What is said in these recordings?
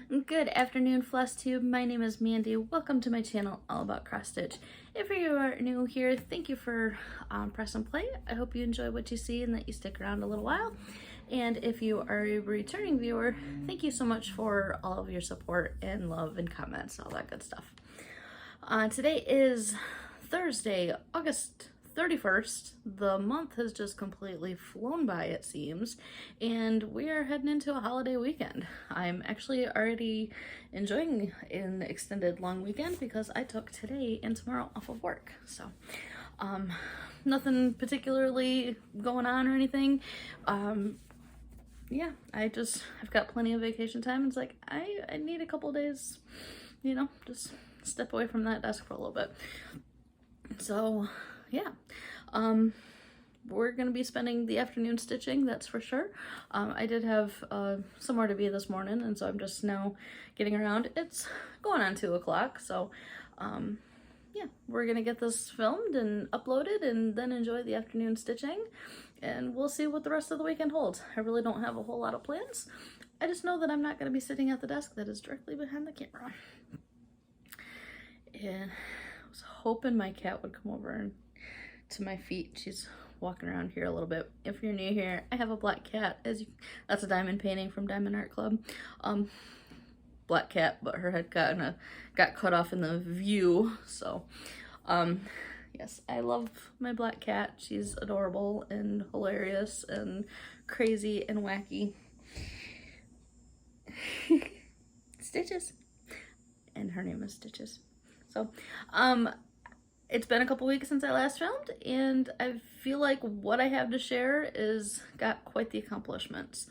Good afternoon, Flosstube. My name is Mandy. Welcome to my channel all about cross stitch. If you are new here, thank you for pressing play. I hope you enjoy what you see and that you stick around a little while. And if you are a returning viewer, thank you so much for all of your support and love and comments and all that good stuff. Today is Thursday, August 31st. The month has just completely flown by, it seems, and we are heading into a holiday weekend. I'm actually already enjoying an extended long weekend because I took today and tomorrow off of work. So nothing particularly going on or anything. Yeah, I've got plenty of vacation time. It's like I need a couple days, you know, just step away from that desk for a little bit. So yeah, we're gonna be spending the afternoon stitching, that's for sure. I did have somewhere to be this morning, and so I'm just now getting around. It's going on 2 o'clock, so yeah, we're gonna get this filmed and uploaded and then enjoy the afternoon stitching, and we'll see what the rest of the weekend holds. I really don't have a whole lot of plans. I just know that I'm not gonna be sitting at the desk that is directly behind the camera. And I was hoping my cat would come over and to my feet. She's walking around here a little bit. If you're new here, I have a black cat. That's a diamond painting from Diamond Art Club. Black cat, but her head got cut off in the view. So yes, I love my black cat. She's adorable and hilarious and crazy and wacky. Stitches. And her name is Stitches. So it's been a couple weeks since I last filmed, and I feel like what I have to share is got quite the accomplishments.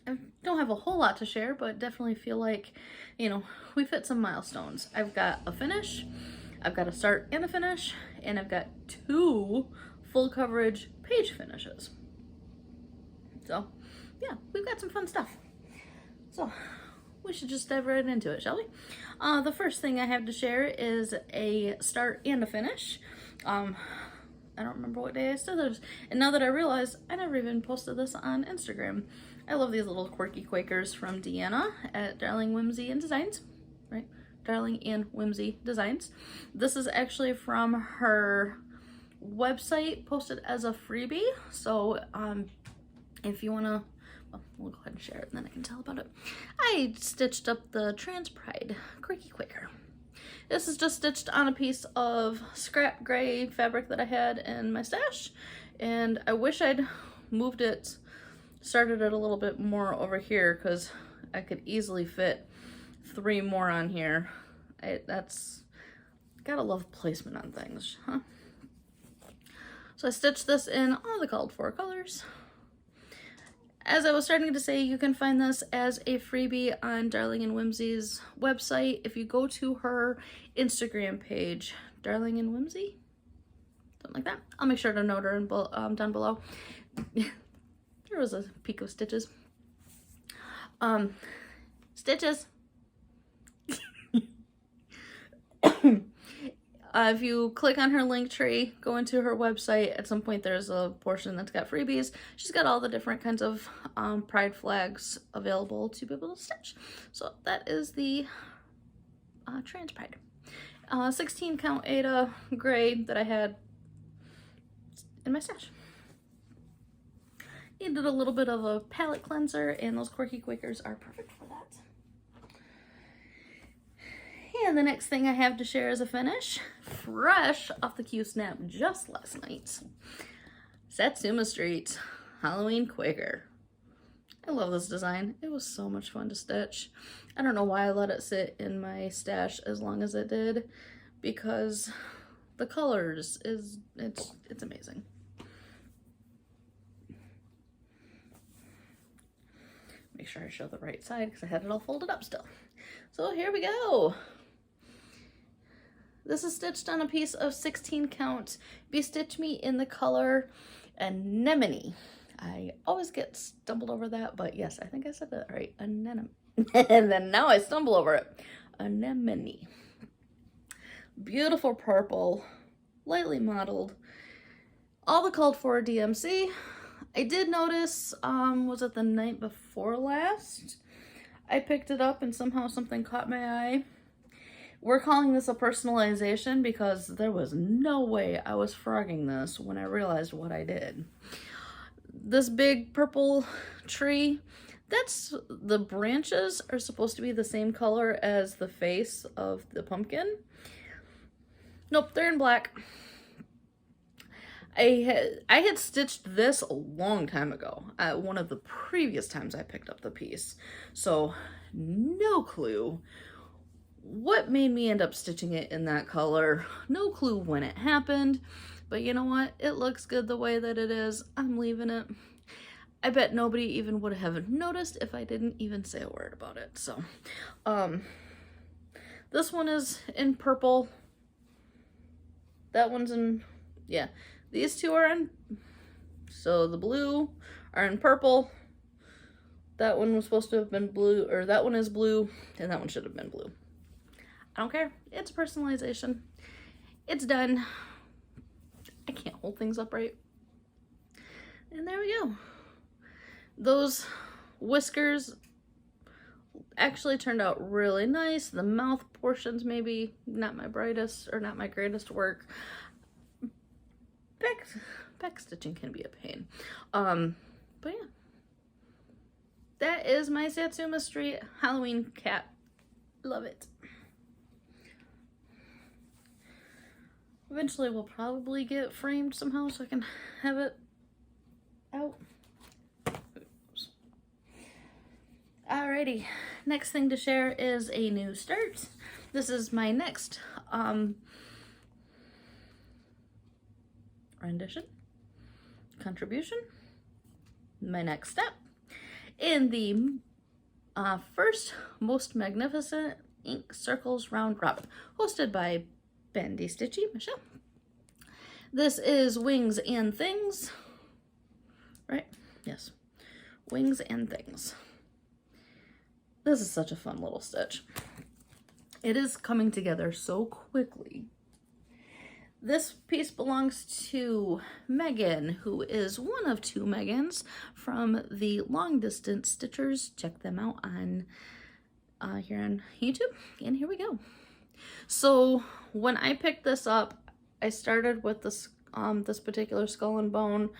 I don't have a whole lot to share, but definitely feel like, you know, we've hit some milestones. I've got a finish, I've got a start and a finish, and I've got 2 full coverage page finishes. So yeah, we've got some fun stuff. So we should just dive right into it, shall we? The first thing I have to share is a start and a finish. I don't remember what day I said this, and now that I realize I never even posted this on Instagram. I love these little quirky Quakers from Deanna at Darling Whimsy and Designs, right? Darling and Whimsy Designs. This is actually from her website, posted as a freebie. So if you want to, well, we'll go ahead and share it and then I can tell about it. I stitched up the Trans Pride Quirky Quaker. This is just stitched on a piece of scrap gray fabric that I had in my stash, and I wish I'd moved it, started it a little bit more over here, because I could easily fit 3 more on here. Gotta love placement on things, huh? So I stitched this in all the called for colors. As I was starting to say, you can find this as a freebie on Darling and Whimsy's website. If you go to her Instagram page, Darling and Whimsy, something like that. I'll make sure to note her down below. There was a peek of Stitches. Stitches. If you click on her link tree, go into her website, at some point there's a portion that's got freebies. She's got all the different kinds of pride flags available to be able to stitch. So that is the Trans Pride. 16 count Ada gray that I had in my stash. Needed a little bit of a palette cleanser, and those Quirky Quakers are perfect for that. And the next thing I have to share is a finish, fresh off the Q-Snap just last night. Satsuma Street Halloween Quaker. I love this design. It was so much fun to stitch. I don't know why I let it sit in my stash as long as it did, because the colors it's amazing. Make sure I show the right side because I had it all folded up still. So here we go. This is stitched on a piece of 16 count Be Stitch Me in the color Anemone. I always get stumbled over that, but yes, I think I said that right. Anemone. And then now I stumble over it. Anemone. Beautiful purple, lightly modeled. All the called for DMC. I did notice, was it the night before last? I picked it up and somehow something caught my eye. We're calling this a personalization because there was no way I was frogging this when I realized what I did. This big purple tree, the branches are supposed to be the same color as the face of the pumpkin. Nope, they're in black. I had stitched this a long time ago at one of the previous times I picked up the piece. So no clue what made me end up stitching it in that color. No clue when it happened, but you know what? It looks good the way that it is. I'm leaving it. I bet nobody even would have noticed if I didn't even say a word about it. So, this one is in purple. That one's in, yeah. These two are in, so the blue are in purple. That one was supposed to have been blue, or that one is blue, and that one should have been blue. I don't care. It's personalization. It's done. I can't hold things upright. And there we go. Those whiskers actually turned out really nice. The mouth portions maybe not my brightest or not my greatest work. Back stitching can be a pain. But yeah. That is my Satsuma Street Halloween cat. Love it. Eventually we'll probably get framed somehow so I can have it out. Alrighty, next thing to share is a new start. This is my next rendition, contribution, my next step in the first Most Magnificent Ink Circles Round Robin, hosted by Bendy Stitchy Michelle. This is Wings and Things, right? Yes, Wings and Things. This is such a fun little stitch. It is coming together so quickly. This piece belongs to Megan, who is one of two Megans from the Long Distance Stitchers. Check them out on here on YouTube. And here we go. So when I picked this up, I started with this this particular skull and bone.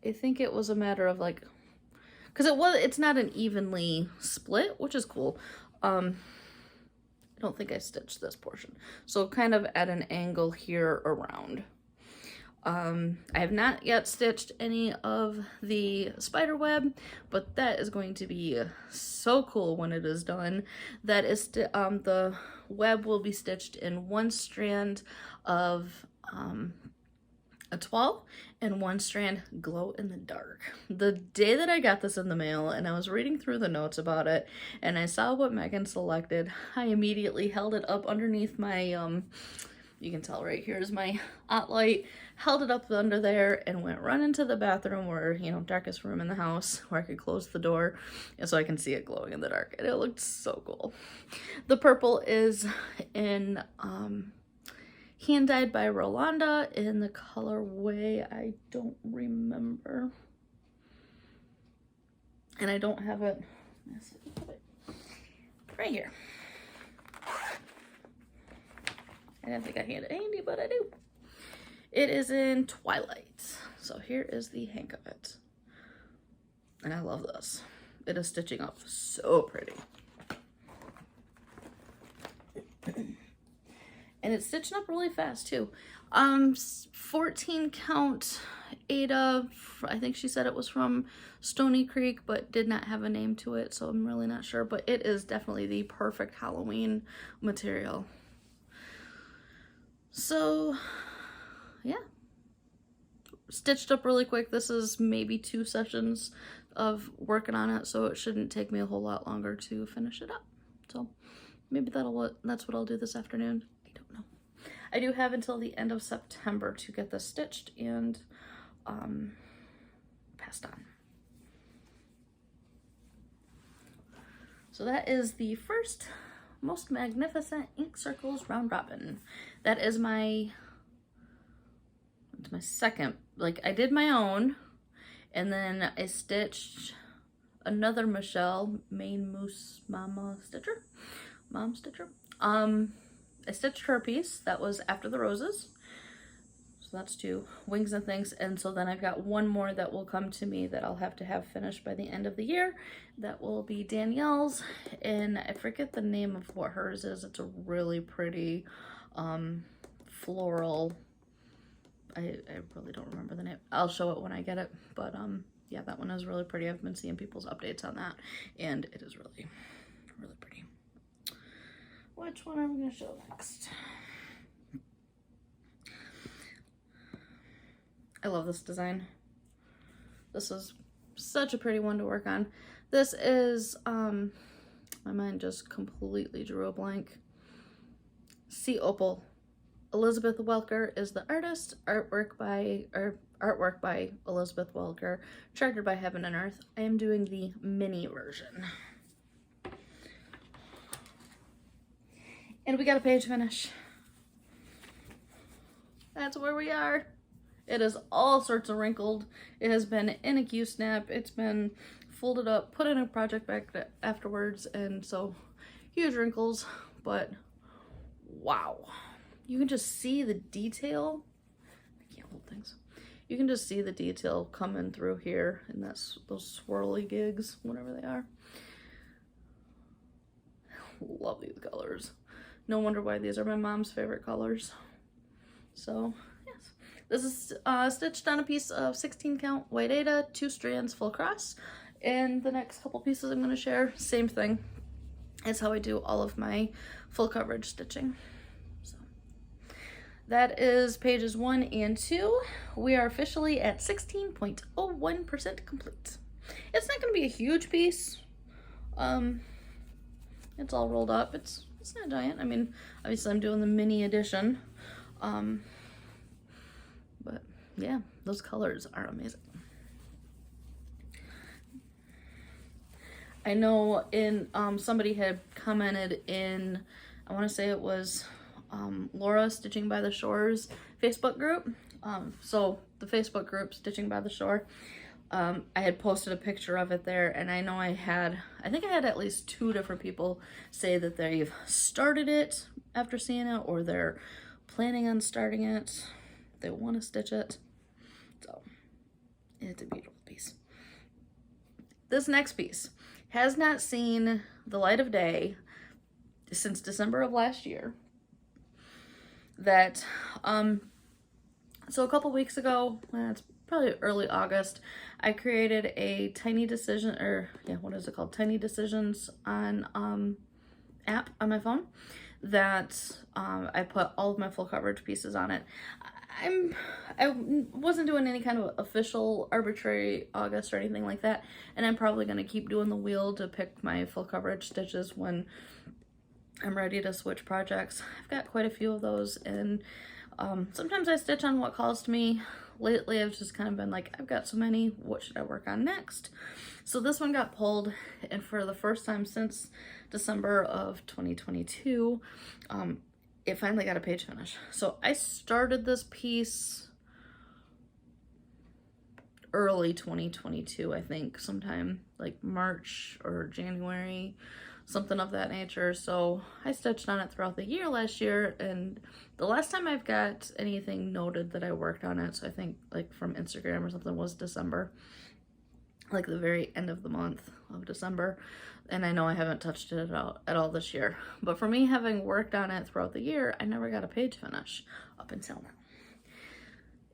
I think it was a matter of like, because it's not an evenly split, which is cool. I don't think I stitched this portion. So kind of at an angle here around. I have not yet stitched any of the spider web, but that is going to be so cool when it is done. That is, the web will be stitched in one strand of a 12 and one strand glow in the dark. The day that I got this in the mail and I was reading through the notes about it and I saw what Megan selected, I immediately held it up underneath my, you can tell right here is my hot light, held it up under there and went run into the bathroom where, you know, darkest room in the house where I could close the door and so I can see it glowing in the dark, and it looked so cool. The purple is in, hand dyed by Rolanda in the colorway I don't remember, and I don't have it right here. I didn't think I had it handy, but I do. It is in Twilight. So here is the hang of it, and I love this. It is stitching up so pretty. And it's stitching up really fast too. 14 count Ada, I think she said it was from Stony Creek, but did not have a name to it, so I'm really not sure, but it is definitely the perfect Halloween material. So yeah, stitched up really quick. This is maybe 2 sessions of working on it, so it shouldn't take me a whole lot longer to finish it up. So maybe that's what I'll do this afternoon. I don't know. I do have until the end of September to get this stitched and passed on. So that is the first Most Magnificent Ink Circles Round Robin. That is my it's my second, like I did my own, and then I stitched another Michelle, Maine Moose Mom Stitcher. I stitched her piece, that was After the Roses. So that's 2 wings and things. And so then I've got one more that will come to me that I'll have to have finished by the end of the year. That will be Danielle's, and I forget the name of what hers is. It's a really pretty floral, I really don't remember the name. I'll show it when I get it, but yeah, that one is really pretty. I've been seeing people's updates on that, and it is really, really pretty. Which one am I going to show next? I love this design. This is such a pretty one to work on. This is, my mind just completely drew a blank. Sea Opal. Elizabeth Welker is the artist. Artwork by Elizabeth Welker. Chartered by Heaven and Earth. I am doing the mini version. And we got a page finish. That's where we are. It is all sorts of wrinkled. It has been in a Q-snap. It's been folded up, put in a project bag afterwards, and so huge wrinkles, but wow. You can just see the detail. I can't hold things. You can just see the detail coming through here, and that's those swirly gigs, whatever they are. Love these colors. No wonder why these are my mom's favorite colors. So, yes. This is stitched on a piece of 16 count white Aida, 2 strands full cross. And the next couple pieces I'm going to share, same thing. It's how I do all of my full coverage stitching. So, that is pages 1 and 2. We are officially at 16.01% complete. It's not going to be a huge piece. It's all rolled up. It's not giant. I mean, obviously I'm doing the mini edition. But yeah, those colors are amazing. I know in somebody had commented in, I want to say it was Laura Stitching by the Shore's Facebook group. So the Facebook group Stitching by the Shore, I had posted a picture of it there, and I know I think I had at least 2 different people say that they've started it after seeing it, or they're planning on starting it. They want to stitch it. So it's a beautiful piece. This next piece has not seen the light of day since December of last year. That so a couple weeks ago, it's probably early August, I created a Tiny Decision, or yeah, what is it called? Tiny Decisions on app on my phone that I put all of my full coverage pieces on it. I wasn't doing any kind of official arbitrary August or anything like that, and I'm probably going to keep doing the wheel to pick my full coverage stitches when I'm ready to switch projects. I've got quite a few of those, and sometimes I stitch on what calls to me. Lately I've just kind of been like, I've got so many, what should I work on next? So this one got pulled, and for the first time since December of 2022, it finally got a page finish. So I started this piece early 2022, I think, sometime like March or January, something of that nature. So I stitched on it throughout the year last year, and the last time I've got anything noted that I worked on it, so I think like from Instagram or something, was December, like the very end of the month of December. And I know I haven't touched it at all this year, but for me, having worked on it throughout the year, I never got a page finish up until now.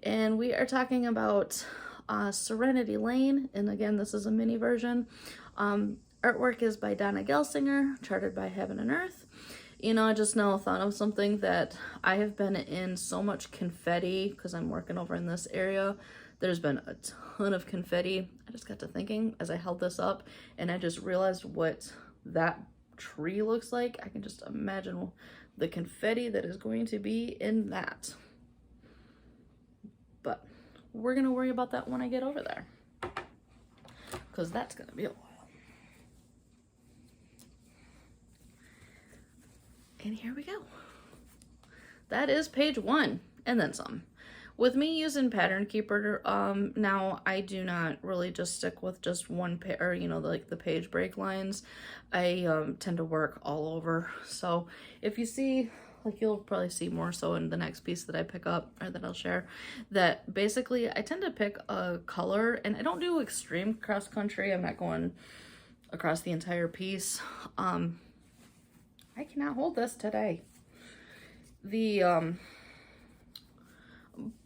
And we are talking about Serenity Lane, and again, this is a mini version. Artwork is by Donna Gelsinger, chartered by Heaven and Earth. You know, I just now thought of something that I have been in so much confetti because I'm working over in this area. There's been a ton of confetti. I just got to thinking as I held this up, and I just realized what that tree looks like. I can just imagine the confetti that is going to be in that. But we're going to worry about that when I get over there, because that's going to be a while. And here we go. That is page 1, and then some. With me using Pattern Keeper, now I do not really just stick with just one or you know, like the page break lines. I tend to work all over. So if you see, like you'll probably see more so in the next piece that I pick up or that I'll share, that basically I tend to pick a color, and I don't do extreme cross country. I'm not going across the entire piece. I cannot hold this today.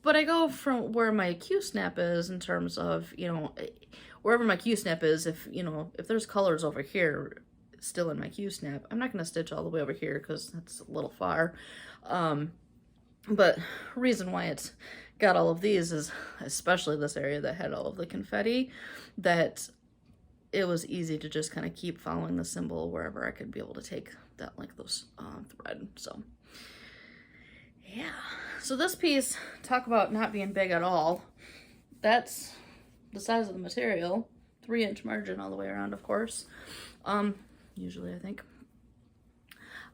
But I go from where my Q-snap is in terms of, you know, wherever my Q-snap is. If, you know, if there's colors over here still in my Q-snap, I'm not going to stitch all the way over here because that's a little far. But reason why it's got all of these is, especially this area that had all of the confetti, that it was easy to just kind of keep following the symbol wherever I could be able to take that length of thread. So yeah, so this piece, talk about not being big at all. That's the size of the material, 3-inch margin all the way around, of course. Usually I think.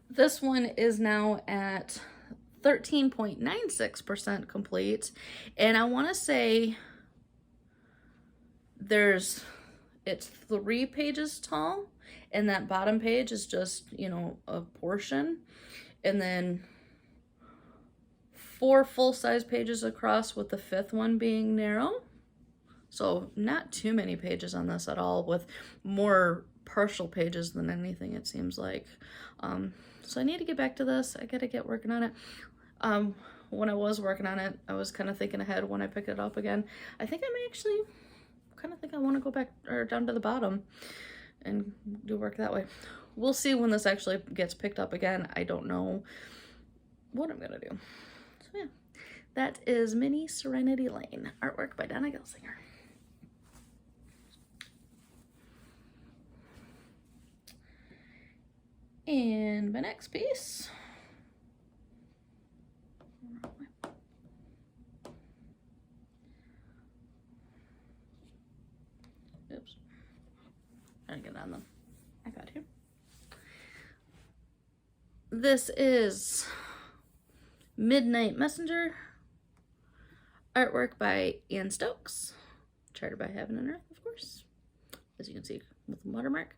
This one is now at 13.96% complete, and I want to say it's 3 pages tall, and that bottom page is just, you know, a portion, and then 4 full-size pages across, with the 5th one being narrow. So not too many pages on this at all, with more partial pages than anything, it seems like. So I need to get back to this. I gotta get working on it. When I was working on it, I was kind of thinking ahead when I picked it up again. I think I may actually kind of think I want to go back or down to the bottom and do work that way. We'll see when this actually gets picked up again. I don't know what I'm gonna do. So yeah, that is Mini Serenity Lane, artwork by Donna Gelsinger. And my next piece, oops, trying to get on the iPad here. This is Midnight Messenger, artwork by Ann Stokes, charted by Heaven and Earth, of course, as you can see with the watermark.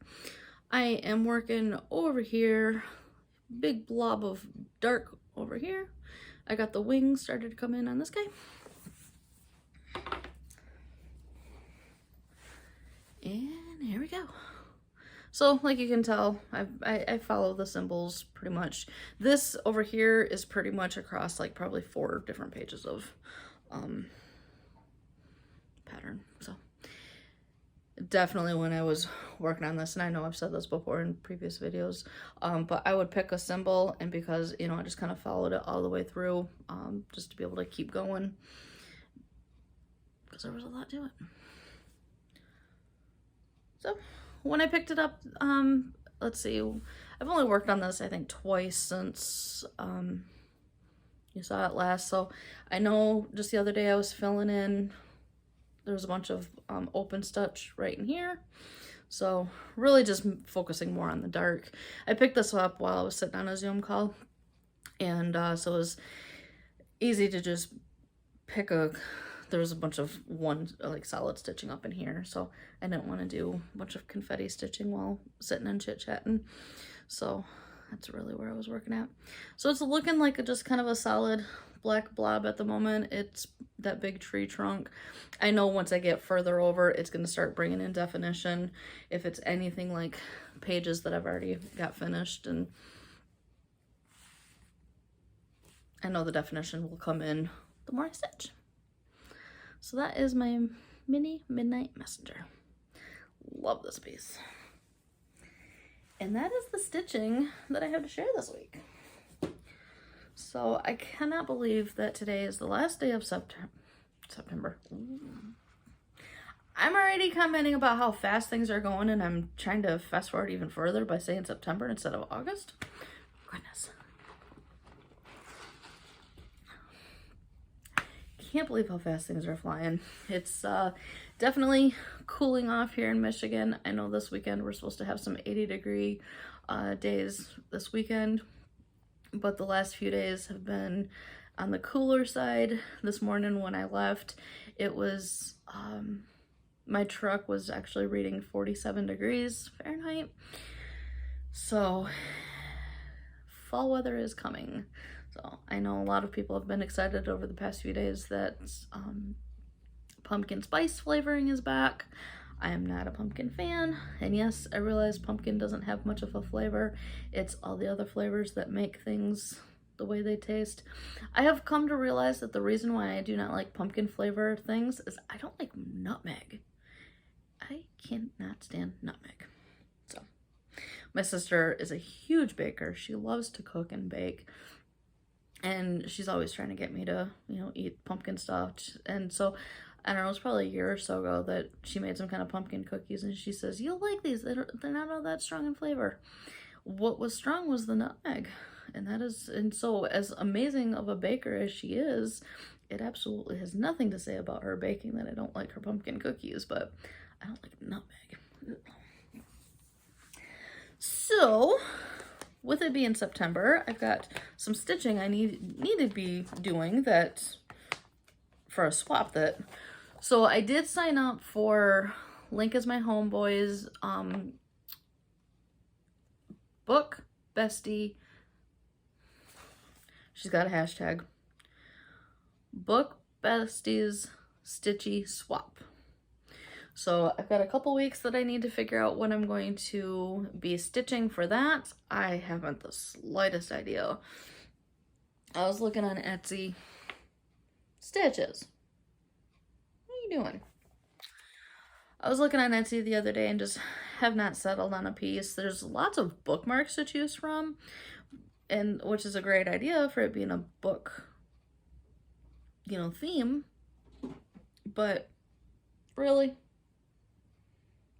I am working over here, big blob of dark over here. I got the wings started to come in on this guy. And here we go. So like you can tell, I follow the symbols pretty much. This over here is pretty much across like probably 4 different pages of pattern. So definitely when I was working on this, and I know I've said this before in previous videos, but I would pick a symbol, and because, you know, I just kind of followed it all the way through, just to be able to keep going, because there was a lot to it. So when I picked it up, let's see, I've only worked on this I think twice since you saw it last. So I know just the other day I was filling in, there was a bunch of open stitch right in here. So really just focusing more on the dark. I picked this up while I was sitting on a Zoom call, and so it was easy to just pick there was a bunch of like solid stitching up in here, so I didn't want to do a bunch of confetti stitching while sitting and chit-chatting. So that's really where I was working at. So it's looking like just kind of a solid black blob at the moment. It's that big tree trunk. I know once I get further over, it's going to start bringing in definition. If it's anything like pages that I've already got finished, and I know the definition will come in the more I stitch. So that is my Mini Midnight Messenger. Love this piece. And that is the stitching that I have to share this week. So I cannot believe that today is the last day of September. I'm already commenting about how fast things are going, and I'm trying to fast forward even further by saying September instead of August. Goodness. Can't believe how fast things are flying. It's definitely cooling off here in Michigan. I know this weekend we're supposed to have some 80-degree days this weekend, but the last few days have been on the cooler side. This morning when I left, it was, my truck was actually reading 47 degrees Fahrenheit. So fall weather is coming. So I know a lot of people have been excited over the past few days that pumpkin spice flavoring is back. I am not a pumpkin fan, and yes, I realize pumpkin doesn't have much of a flavor. It's all the other flavors that make things the way they taste. I have come to realize that the reason why I do not like pumpkin flavor things is I don't like nutmeg. I cannot stand nutmeg. So my sister is a huge baker. She loves to cook and bake, and she's always trying to get me to, you know, eat pumpkin stuff. And so I don't know, it was probably a year or so ago that she made some kind of pumpkin cookies, and she says, you'll like these, they're not all that strong in flavor. What was strong was the nutmeg. And so as amazing of a baker as she is, it absolutely has nothing to say about her baking that I don't like her pumpkin cookies, but I don't like nutmeg. So with it being September, I've got some stitching I need to be doing that for a swap that. So I did sign up for Link is My Homeboy's book bestie. She's got a hashtag. Book besties stitchy swap. So I've got a couple weeks that I need to figure out what I'm going to be stitching for that. I haven't the slightest idea. I was looking on Etsy. Stitches. What are you doing? I was looking on Etsy the other day and just have not settled on a piece. There's lots of bookmarks to choose from, and which is a great idea for it being a book, you know, theme. But really?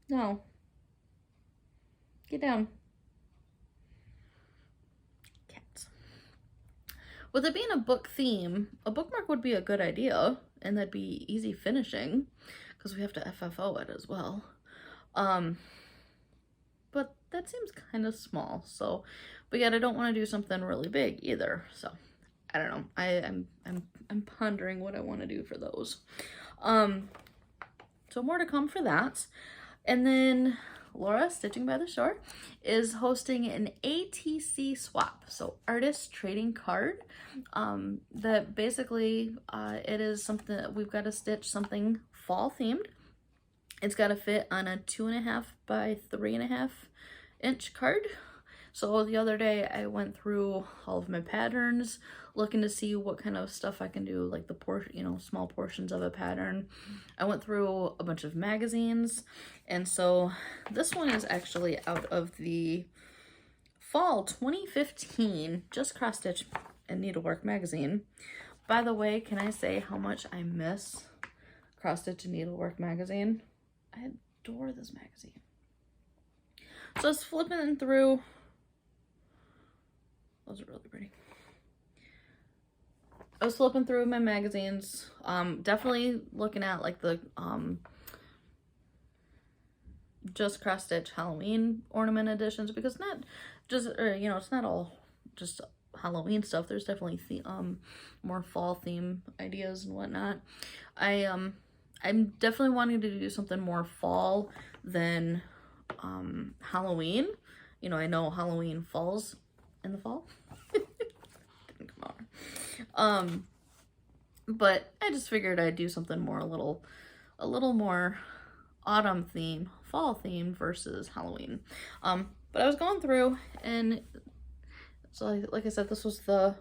No. Get down. Cats. With it being a book theme, a bookmark would be a good idea, and that'd be easy finishing because we have to FFO it as well. But that seems kind of small. So, but yet I don't want to do something really big either. So I don't know. I'm pondering what I want to do for those. So more to come for that. And then Laura, Stitching by the Shore, is hosting an ATC swap, so artist trading card. That basically it is something that we've got to stitch something fall themed. It's got to fit on a 2.5 by 3.5 inch card. So the other day I went through all of my patterns, looking to see what kind of stuff I can do, like the small portions of a pattern. I went through a bunch of magazines, and so this one is actually out of the fall 2015 Just Cross Stitch and Needlework magazine. By the way, can I say how much I miss Cross Stitch and Needlework magazine? I adore this magazine. So I was flipping through. Those are really pretty. I was flipping through my magazines, definitely looking at like the Just Cross Stitch Halloween ornament editions, because not just, it's not all just Halloween stuff. There's definitely more fall theme ideas and whatnot. I'm definitely wanting to do something more fall than Halloween. You know, I know Halloween falls in the fall. Didn't come out. But I just figured I'd do something more a little more autumn theme, fall theme versus Halloween. But I was going through, and so like I said, this was the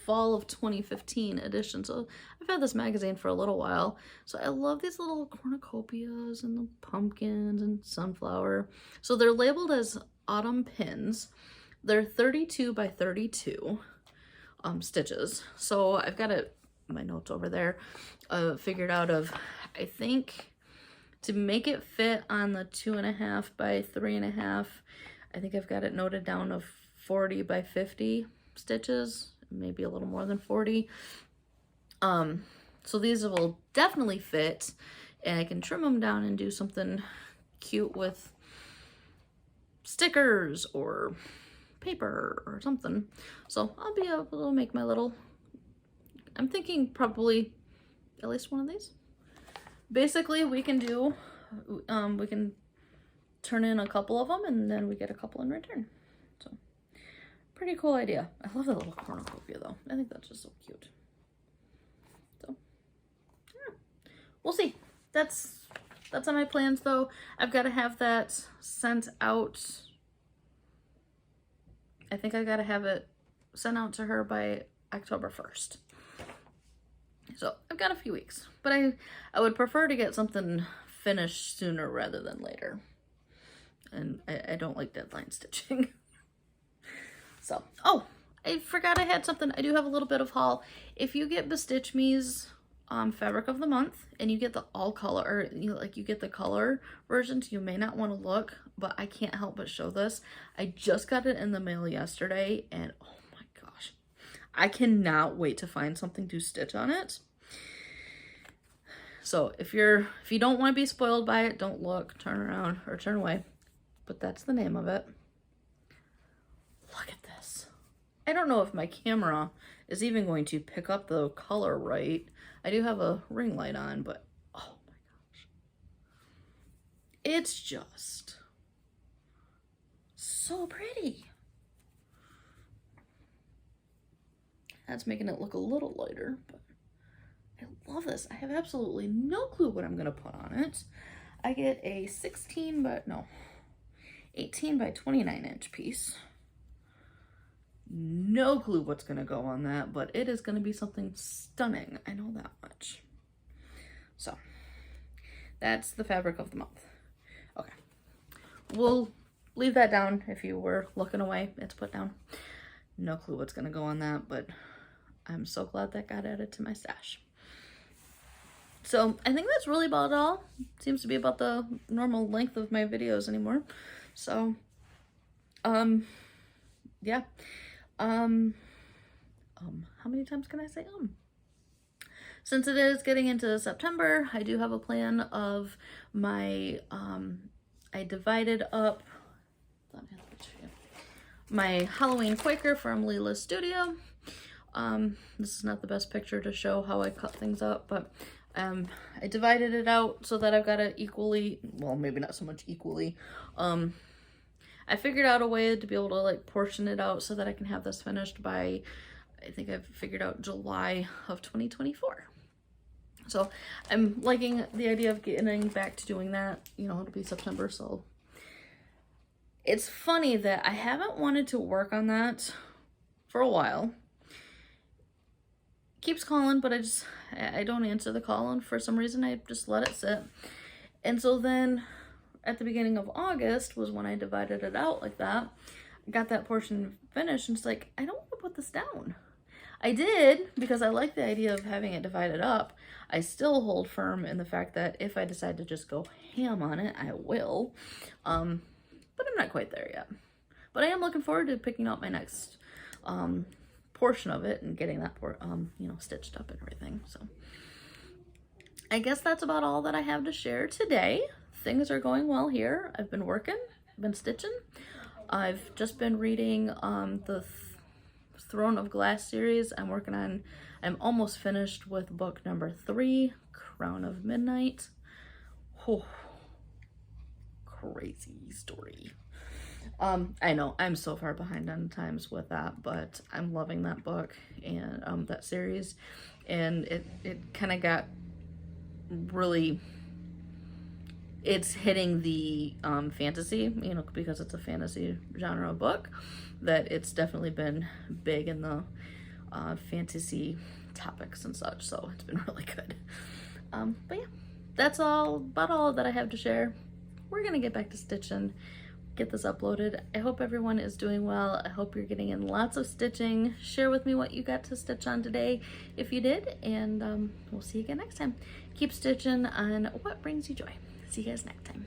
fall of 2015 edition. So I've had this magazine for a little while. So I love these little cornucopias and the pumpkins and sunflower. So they're labeled as autumn pins. They're 32 by 32 stitches. So I've got my notes over there figured out of, I think to make it fit on the 2.5 by 3.5, I think I've got it noted down of 40 by 50 stitches, maybe a little more than 40. So these will definitely fit, and I can trim them down and do something cute with stickers or paper or something. So I'll be able to make my little I'm thinking probably at least one of these. Basically, we can do, we can turn in a couple of them and then we get a couple in return. So, pretty cool idea. I love that little cornucopia though. I think that's just so cute. So, yeah. We'll see. That's on my plans though. I've got to have that sent out. I think I got to have it sent out to her by October 1st. So I've got a few weeks, but I would prefer to get something finished sooner rather than later. And I don't like deadline stitching. So, oh, I forgot I had something. I do have a little bit of haul. If you get Bestitch Me's fabric of the month and you get the all color, or you get the color versions, you may not want to look, but I can't help but show this. I just got it in the mail yesterday and oh my gosh, I cannot wait to find something to stitch on it. So if you don't want to be spoiled by it, don't look, turn around or turn away. But that's the name of it. Look at this. I don't know if my camera is even going to pick up the color right. I do have a ring light on, but oh my gosh. It's just so pretty. That's making it look a little lighter, but I love this. I have absolutely no clue what I'm gonna put on it. I get a 18 by 29 inch piece. No clue what's gonna go on that, but it is gonna be something stunning. I know that much. So that's the fabric of the month. Okay, we'll leave that down. If you were looking away, it's put down. No clue what's gonna go on that, but I'm so glad that got added to my stash. So I think that's really about all. Seems to be about the normal length of my videos anymore. So, yeah. How many times can I say Since it is getting into September, I do have a plan of my, I divided up my Halloween Quaker from Leela's Studio. This is not the best picture to show how I cut things up, but I divided it out so that I've got it equally, well, maybe not so much equally. I figured out a way to be able to like portion it out so that I can have this finished by, I think I've figured out July of 2024. So I'm liking the idea of getting back to doing that. You know, it'll be September, so it's funny that I haven't wanted to work on that for a while. Keeps calling, but I don't answer the call, and for some reason I just let it sit. And so then at the beginning of August was when I divided it out like that. I got that portion finished and it's like, I don't want to put this down. I did because I like the idea of having it divided up. I still hold firm in the fact that if I decide to just go ham on it, I will. But I'm not quite there yet. But I am looking forward to picking out my next portion of it and getting that you know, stitched up and everything. So I guess that's about all that I have to share today. Things are going well here. I've been working, been stitching. I've just been reading the Throne of Glass series. I'm almost finished with book number 3, Crown of Midnight. Oh, crazy story. I know I'm so far behind on times with that, but I'm loving that book and that series, and it kind of got really, it's hitting the fantasy, you know, because it's a fantasy genre book, that it's definitely been big in the fantasy topics and such, so it's been really good. But yeah, that's about all that I have to share. We're gonna get back to stitching, get this uploaded. I hope everyone is doing well. I hope you're getting in lots of stitching. Share with me what you got to stitch on today if you did, and we'll see you again next time. Keep stitching on what brings you joy. See you guys next time.